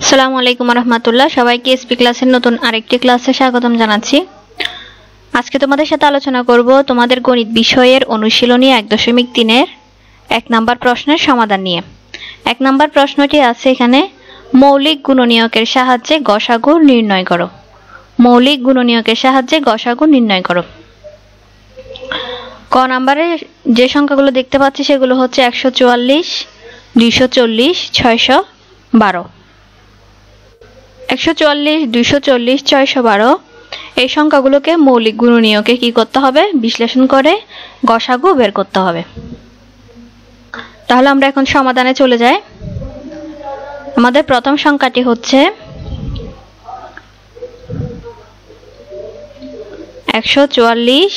আসসালামু আলাইকুম রহমতুল্লাহ। সবাইকে এসপি ক্লাসের নতুন আরেকটি ক্লাসে স্বাগতম জানাচ্ছি। আজকে তোমাদের সাথে আলোচনা করব তোমাদের গণিত বিষয়ের অনুশীলনী 1.3-এর 1 নাম্বার প্রশ্নের সমাধান নিয়ে। 1 নাম্বার প্রশ্নটি আছে এখানে, মৌলিক গুণনীয়কের সাহায্যে গসাগু নির্ণয় করো। মৌলিক গুণনীয়কের সাহায্যে গসাগু নির্ণয় করো। ক নাম্বারে যে সংখ্যাগুলো দেখতে পাচ্ছি সেগুলো হচ্ছে 144, 240, 612। 144, 240, 612 এই সংখ্যাগুলোকে মৌলিক গুণনীয়কে কি করতে হবে? বিশ্লেষণ করে গসাগু বের করতে হবে। তাহলে আমরা এখন সমাধানে চলে যাই। আমাদের প্রথম সংখ্যাটি হচ্ছে 144,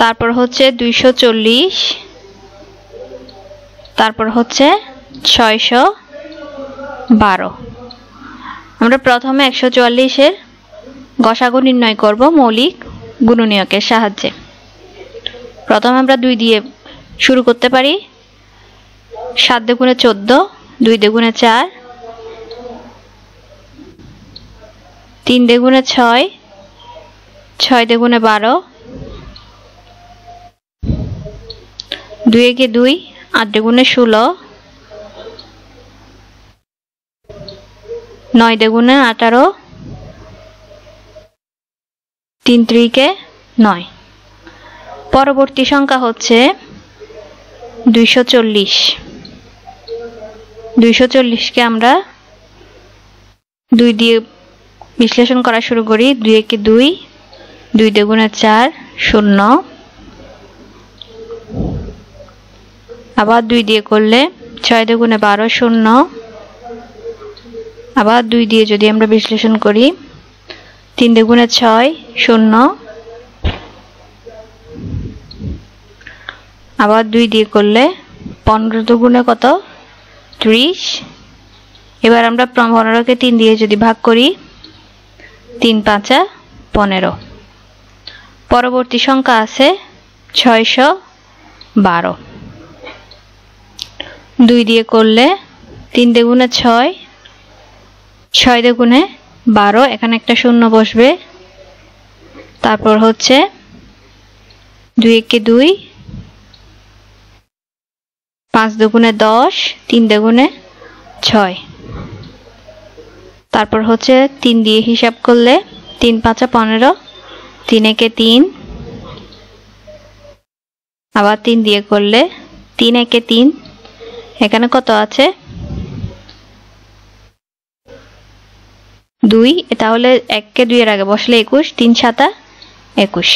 তারপর হচ্ছে 240, তারপর হচ্ছে 612। আমরা প্রথমে 144-এর গসাগু নির্ণয় করব মৌলিক গুণনীয়কের সাহায্যে। প্রথমে আমরা 2 দিয়ে শুরু করতে পারি। 7 দুগুণে 14, 2 দুগুণে 4, 3 দুগুণে 6, 6 দুগুণে 12, 2 একে 2, 8 দুগুণে 16, 9 দুগুণে 18, 3 3-কে 9। পরবর্তী সংখ্যা হচ্ছে 240। 240-কে আমরা 2 দিয়ে বিশ্লেষণ করা শুরু করি। 2 একে 2, 2 দুগুণে 4, 0, আবার 2 দিয়ে করলে 6 দুগুণে 12, 0, আবার 2 দিয়ে যদি আমরা বিশ্লেষণ করি 3 দুগুণে 6, 0, আবার 2 দিয়ে করলে 15 দুগুণে কত? 30। এবার আমরা 15-কে 3 দিয়ে যদি ভাগ করি 3 5 15। পরবর্তী সংখ্যা আছে 612। 2 দিয়ে করলে 3 দুগুণে 6, 6 দুগুণে 12, এখানে একটা শূন্য বসবে। তারপর হচ্ছে 2 একে 2, 5 দুগুণে 10, 3 দুগুণে 6। তারপর হচ্ছে 3 দিয়ে হিসাব করলে 3 5 15, 3 একে 3, আবার 3 দিয়ে করলে 3 একে 3, এখানে কত আছে? 2। তাহলে 1কে 2 এর আগে বসলে 21, 3 7 21।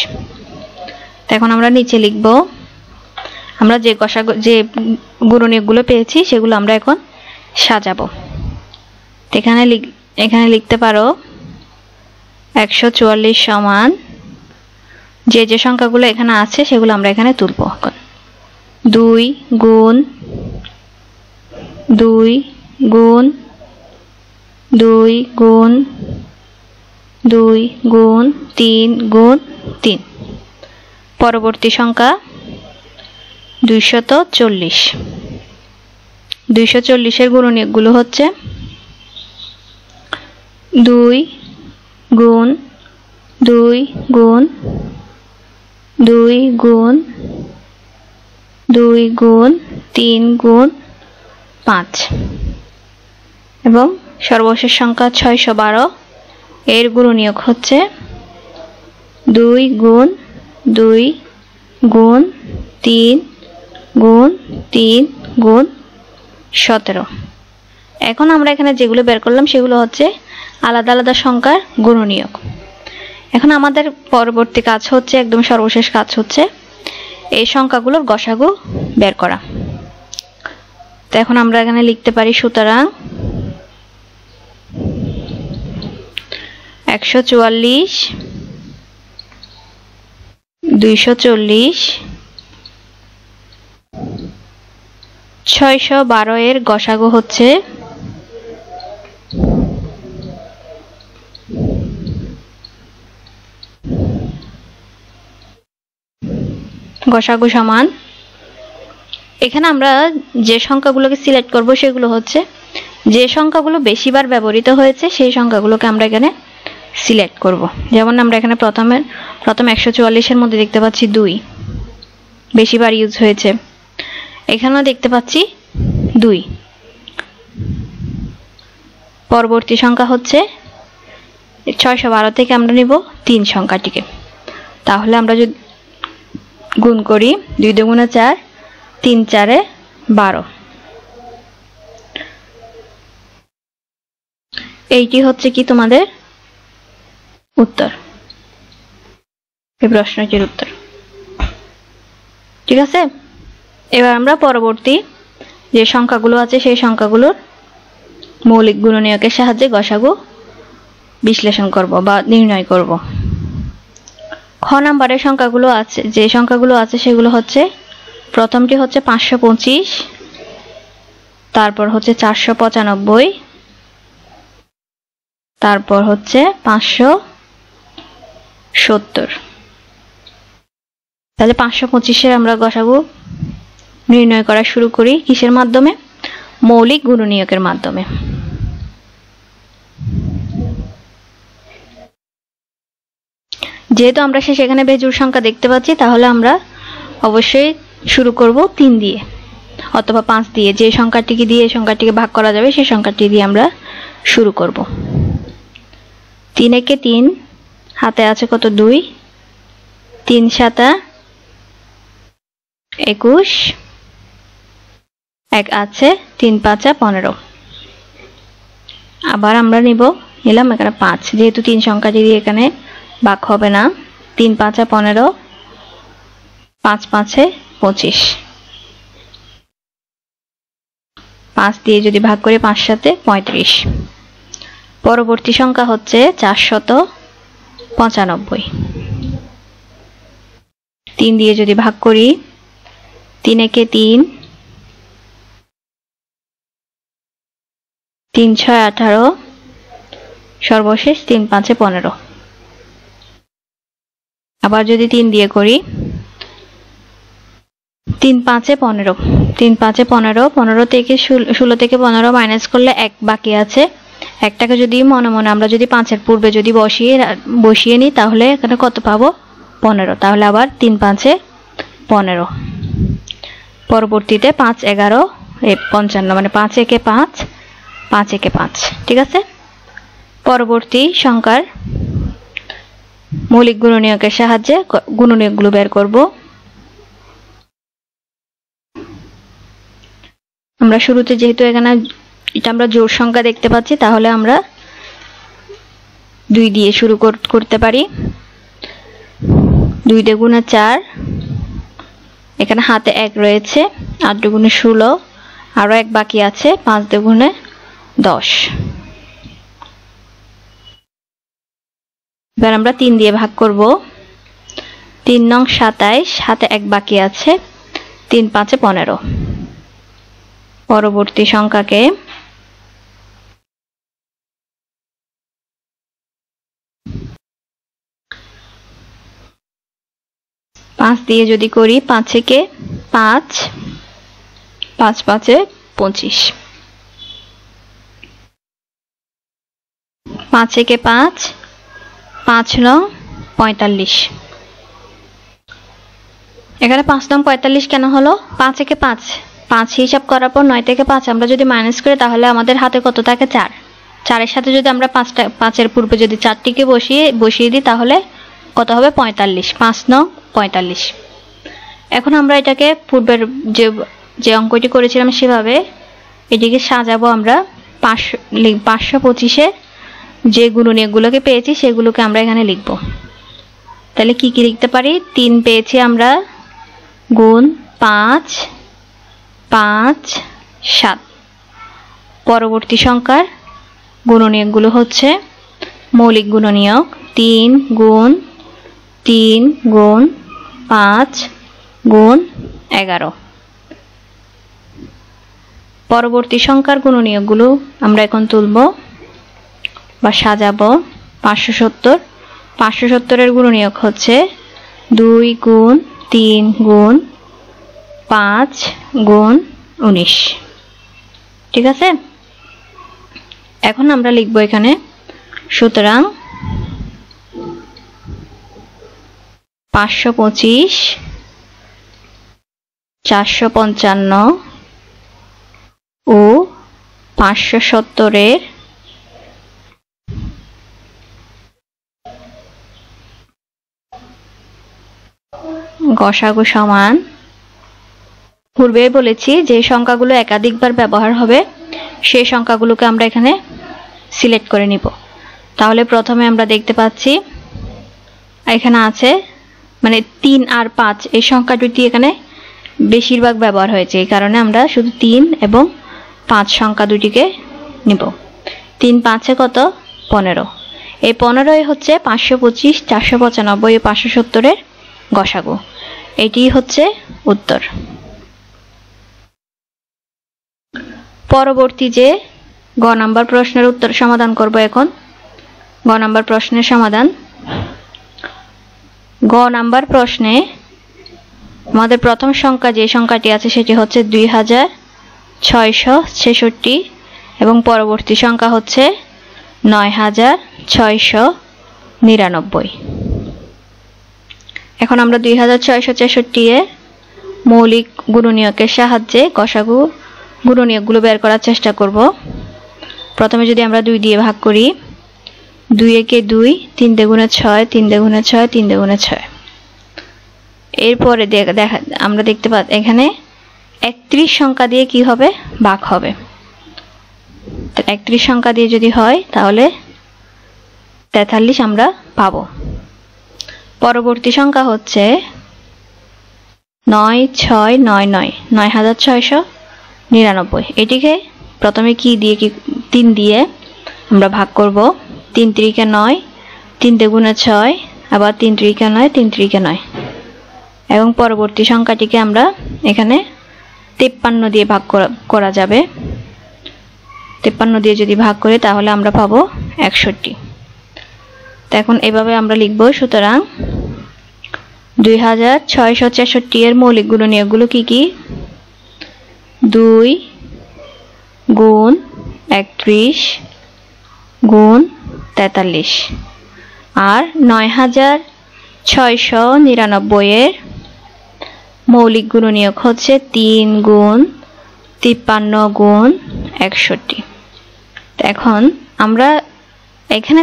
এখন আমরা নিচে লিখব। আমরা যে গুণনীয়কগুলো পেয়েছি সেগুলো আমরা এখন সাজাবো। এখানে লিখতে পারো 144 সমান যে সংখ্যাগুলো এখানে আছে সেগুলো আমরা এখানে তুলব। এখন 2 গুণ 2 গুণ 2 গুণ 2 গুণ 3 গুণ 3। পরবর্তী সংখ্যা 240। 240-এর গুণনীয়কগুলো হচ্ছে 2 গুণ 2 গুণ 2 গুণ 2 গুণ 3 গুণ 5 এবং সর্বশেষ সংখ্যা 612। এর গুণনীয়ক হচ্ছে 2 গুণ 2 গুণ 3 গুণ 3 গুণ 17। এখন আমরা এখানে যেগুলো বের করলাম সেগুলো হচ্ছে আলাদা আলাদা সংখ্যার গুণনীয়ক। এখন আমাদের পরবর্তী কাজ হচ্ছে, একদম সর্বশেষ কাজ হচ্ছে এই সংখ্যাগুলোর গসাগু বের করা। তো এখন আমরা এখানে লিখতে পারি, সুতরাং 144, 240, 612 এর গসাগু হচ্ছে গসাগু সমান, এখানে আমরা যে সংখ্যাগুলোকে সিলেক্ট করব সেগুলো হচ্ছে যে সংখ্যাগুলো বেশিবার ব্যবহৃত হয়েছে সেই সংখ্যাগুলোকে আমরা এখানে সিলেক্ট করব। যেমন আমরা এখানে প্রথম 144 এর মধ্যে দেখতে পাচ্ছি 2 বেশিবার ইউজ হয়েছে, এখানেও দেখতে পাচ্ছি 2। পরবর্তী সংখ্যা হচ্ছে 612 থেকে আমরা নিব 3 সংখ্যাটিকে। তাহলে আমরা যদি গুণ করি 2 দুগুণে 4, 3 4 12, এইটি হচ্ছে কি তোমাদের উত্তর, এই প্রশ্নটির উত্তর। ঠিক আছে, এবার আমরা পরবর্তী যে সংখ্যাগুলো আছে সেই সংখ্যাগুলোর মৌলিক গুণনীয়কের সাহায্যে গসাগু বিশ্লেষণ করব বা নির্ণয় করব। খ নাম্বারের সংখ্যাগুলো আছে, যে সংখ্যাগুলো আছে সেগুলো হচ্ছে, প্রথমটি হচ্ছে 525, তারপর হচ্ছে 495, তারপর হচ্ছে 570। তাহলে 525-এর আমরা গসাগু নির্ণয় করা শুরু করি কিসের মাধ্যমে? মৌলিক গুণনীয়কের মাধ্যমে। যেহেতু আমরা সেখানে বেজোড় সংখ্যা দেখতে পাচ্ছি, তাহলে আমরা অবশ্যই শুরু করব 3 দিয়ে অথবা 5 দিয়ে। যে সংখ্যাটিকে দিয়ে এই সংখ্যাটিকে ভাগ করা যাবে সেই সংখ্যাটি দিয়ে আমরা শুরু করব। 3 একে 3, হাতে আছে কত? 2, 3 7 21, 1 আছে, 3 5 15। আবার আমরা নিলাম এখানে 5, যেহেতু 3 সংখ্যাটি দিয়ে এখানে ভাগ হবে না। 3 5 15, 5 5 25, 5 দিয়ে যদি ভাগ করি 5 7 35। পরবর্তী সংখ্যা হচ্ছে 495, 3 দিয়ে যদি ভাগ করি 3 একে 3, 3 6 18, সর্বশেষ 3 5 15। আবার যদি 3 দিয়ে করি 3 5 15, 3 5 15, 15 থেকে 16 থেকে 15 মাইনাস করলে 1 বাকি আছে। একটাকে যদি মনে মনে আমরা যদি 5-এর পূর্বে যদি বসিয়ে নিই তাহলে এখানে কত পাবো? 15। তাহলে আবার 3 5 15। পরবর্তীতে 5 11 55, মানে 5 একে 5, 5 একে 5। ঠিক আছে, পরবর্তী সংখ্যার মৌলিক গুণনীয়কের সাহায্যে গুণনীয়কগুলো বের করব। আমরা শুরুতে যেহেতু এখানে এটা আমরা জোড় সংখ্যা দেখতে পাচ্ছি, তাহলে আমরা 2 দিয়ে শুরু করতে পারি। 2 দুগুণে 4, এখানে হাতে 1 রয়েছে, 8 দুগুণে 16, আরো 1 বাকি আছে, 5 দুগুণে 10। এবার আমরা 3 দিয়ে ভাগ করব। 3 নং 27, হাতে 1 বাকি আছে, 3 5 15। পরবর্তী সংখ্যাকে 5 দিয়ে যদি করি 5 একে 5, 5 5 25, 5 একে 5, 5 নং 45। এখানে 5 নং 45 কেন হলো? 5 একে 5, 5 হিসাব করার পর 9 থেকে 5 আমরা যদি মাইনাস করি তাহলে আমাদের হাতে কত থাকে? 4। 4-এর সাথে যদি আমরা 5-এর পূর্বে যদি 4টিকে বসিয়ে দিই তাহলে কত হবে? 45। 5 নং 45। এখন আমরা এটাকে পূর্বের যে অঙ্কটি করেছিলাম সেভাবে এটিকে সাজাবো। আমরা 525-এর যে গুণনীয়কগুলোকে পেয়েছি সেগুলোকে আমরা এখানে লিখব। তাহলে কি কি লিখতে পারি? 3 পেয়েছি আমরা, গুণ 5 5 7। পরবর্তী সংখ্যার গুণনীয়কগুলো হচ্ছে মৌলিক গুণনীয়ক 3 গুণ 3 গুণ 5 গুণ 11। পরবর্তী সংখ্যার গুণনীয়কগুলো আমরা এখন তুলব বা সাজাবো। 570, 570-এর গুণনীয়ক হচ্ছে 2 গুণ 3 গুণ 5 গুণ 19। ঠিক আছে, এখন আমরা লিখব এখানে সুতরাং 525 455 ও 570 এর গসাগু সমান। পূর্বে বলেছি যে সংখ্যাগুলো একাধিকবার ব্যবহার হবে সেই সংখ্যাগুলোকে আমরা এখানে সিলেক্ট করে নিব। তাহলে প্রথমে আমরা দেখতে পাচ্ছি এখানে আছে মানে 3 আর 5 এই সংখ্যা দুটি এখানে বেশিরভাগ ব্যবহার হয়েছে, এই কারণে আমরা শুধু 3 এবং 5 সংখ্যা দুটিকে নিব। 3 5 কত 15, এই 15 হচ্ছে 525 495 ও 570 এর গসাগু। এটি হচ্ছে উত্তর। পরবর্তী যে গ নাম্বার প্রশ্নের উত্তর সমাধান করব। এখন গ নাম্বার প্রশ্নের সমাধান। গ নাম্বার প্রশ্নে আমাদের প্রথম সংখ্যা যে সংখ্যাটি আছে সেটি হচ্ছে 2666 এবং পরবর্তী সংখ্যা হচ্ছে 9699। এখন আমরা 2666 এর মৌলিক গুণনীয়কের সাহায্যে গসাগু গুণনীয়কগুলো বের করার চেষ্টা করব। প্রথমে যদি আমরা 2 দিয়ে ভাগ করি, 2 একে 2, 3 দুগুণে 6, 3 দুগুণে 6, 3 দুগুণে 6। এরপরে আমরা দেখতে পাচ্ছি এখানে 31 সংখ্যা দিয়ে কি হবে ভাগ হবে। 31 সংখ্যা দিয়ে যদি হয় তাহলে 43 আমরা পাবো। পরবর্তী সংখ্যা হচ্ছে 9699 9699। এটিকে প্রথমে কি দিয়ে 3 দিয়ে আমরা ভাগ করব। 3 3 9, 3 দুগুণে 6, আবার 3 3 9, 3 3 9। এবং পরবর্তী সংখ্যাটিকে আমরা এখানে 53 দিয়ে ভাগ করা যাবে। 53 দিয়ে যদি ভাগ করি তাহলে আমরা পাবো 61। তো এখন এভাবে আমরা লিখব। সুতরাং 2666 এর মৌলিক গুণনীয়কগুলো কি কি? 2 গুণ 31 গুণ 43 আর 9699 এর মৌলিক গুণনীয়ক হচ্ছে 3 গুণ 53 গুণ 61। এখন আমরা এখানে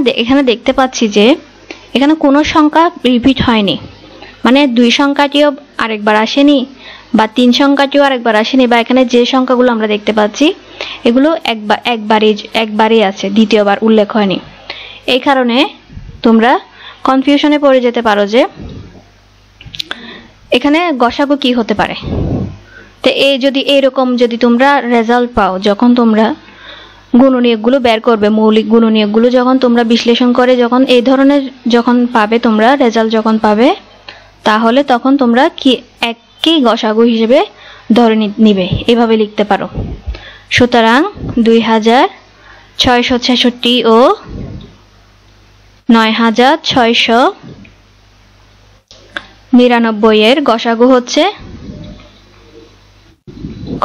দেখতে পাচ্ছি যে এখানে কোনো সংখ্যা রিপিট হয়নি, মানে 2 সংখ্যাটিও আরেকবার আসেনি বা 3 সংখ্যাটিও আরেকবার আসেনি, বা এখানে যে সংখ্যাগুলো আমরা দেখতে পাচ্ছি এগুলো একবারই আছে, দ্বিতীয়বার উল্লেখ হয়নি। এই কারণে তোমরা কনফিউশনে পড়ে যেতে পারো যে এখানে গসাগু কি হতে পারে। তো যদি এরকম যদি তোমরা রেজাল্ট পাও, যখন তোমরা গুণনীয়কগুলো বের করবে, মৌলিক গুণনীয়কগুলো যখন তোমরা বিশ্লেষণ করে যখন এই ধরনের যখন পাবে, তোমরা রেজাল্ট যখন পাবে, তাহলে তখন তোমরা কি একই গসাগু হিসেবে ধরে নিবে, এভাবে লিখতে পারো। সুতরাং 2666 ও 9699 এর গসাগু হচ্ছে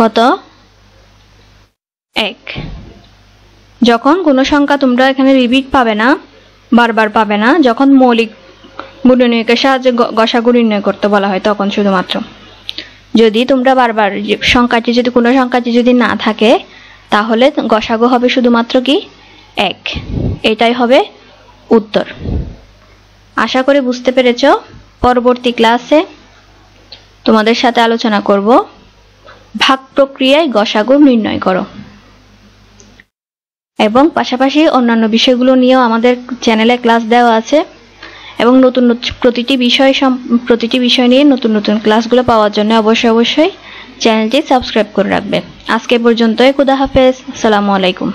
কত? 1। যখন কোনো সংখ্যা তোমরা এখানে রিপিট পাবে না, বারবার পাবে না, যখন মৌলিক গুণনীয়কের সাহায্যে গসাগু নির্ণয় করতে বলা হয় তখন শুধুমাত্র। যদি তোমরা বারবার কোনো সংখ্যাটি যদি না থাকে তাহলে গসাগু হবে শুধুমাত্র কি 1। এটাই হবে উত্তর। আশা করি বুঝতে পেরেছ। পরবর্তী ক্লাসে তোমাদের সাথে আলোচনা করব ভাগ প্রক্রিয়ায় গসাগু নির্ণয় করো, এবং পাশাপাশি অন্যান্য বিষয়গুলো নিয়েও আমাদের চ্যানেলে ক্লাস দেওয়া আছে, এবং প্রতিটি বিষয় নিয়ে নতুন নতুন ক্লাসগুলো পাওয়ার জন্য অবশ্যই চ্যানেলটি সাবস্ক্রাইব করে রাখবে। আজকে পর্যন্তই। খুদা হাফেজ। আসসালামু আলাইকুম।